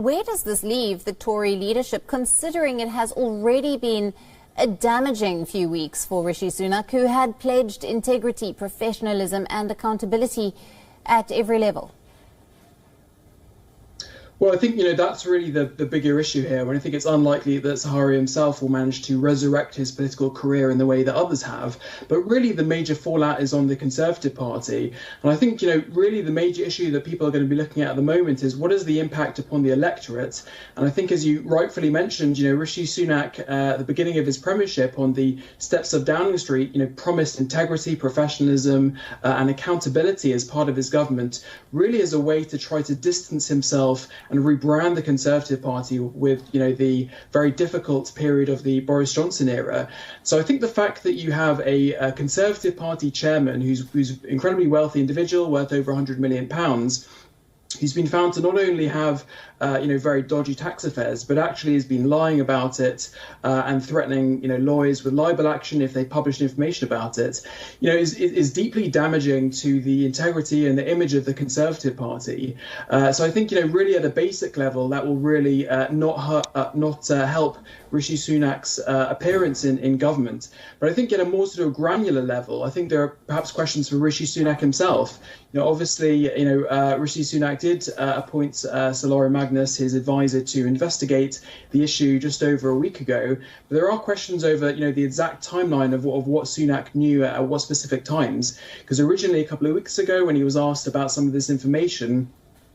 Where does this leave the Tory leadership, considering it has already been a damaging few weeks for Rishi Sunak, who had pledged integrity, professionalism and accountability at every level? Well, I think, that's really the bigger issue here. When I think it's unlikely that Zahawi himself will manage to resurrect his political career in the way that others have. But really, the major fallout is on the Conservative Party. And I think, really the major issue that people are going to be looking at the moment is what is the impact upon the electorate? And I think, as you rightfully mentioned, Rishi Sunak, at the beginning of his premiership on the steps of Downing Street, promised integrity, professionalism and accountability as part of his government, really as a way to try to distance himself and rebrand the Conservative Party with, the very difficult period of the Boris Johnson era. So I think the fact that you have a Conservative Party chairman who's an incredibly wealthy individual worth over £100 million, who's been found to not only have, very dodgy tax affairs, but actually has been lying about it and threatening, lawyers with libel action if they publish information about it, is deeply damaging to the integrity and the image of the Conservative Party. So I think, really at a basic level, that will really not help Rishi Sunak's appearance in government. But I think at a more sort of granular level, I think there are perhaps questions for Rishi Sunak himself. Obviously, Rishi Sunak did appoint Sir Laurie Magnus, his advisor, to investigate the issue just over a week ago. But there are questions over, the exact timeline of what Sunak knew at what specific times. Because originally, a couple of weeks ago, when he was asked about some of this information,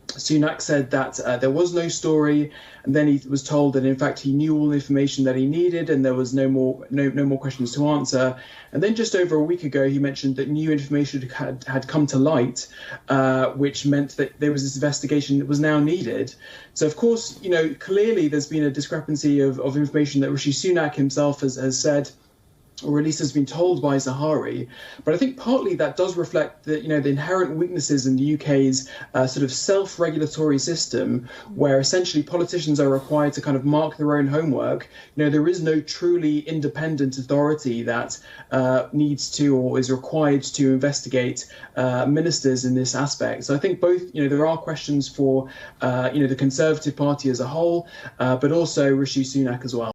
Sunak said that there was no story, and then he was told that in fact he knew all the information that he needed, and there was no more questions to answer. And then just over a week ago, he mentioned that new information had come to light, which meant that there was this investigation that was now needed. So of course, clearly there's been a discrepancy of information that Rishi Sunak himself has said, or at least has been told by Zahawi. But I think partly that does reflect the inherent weaknesses in the UK's sort of self-regulatory system, where essentially politicians are required to kind of mark their own homework. There is no truly independent authority that needs to or is required to investigate ministers in this aspect. So I think both, there are questions for, the Conservative Party as a whole, but also Rishi Sunak as well.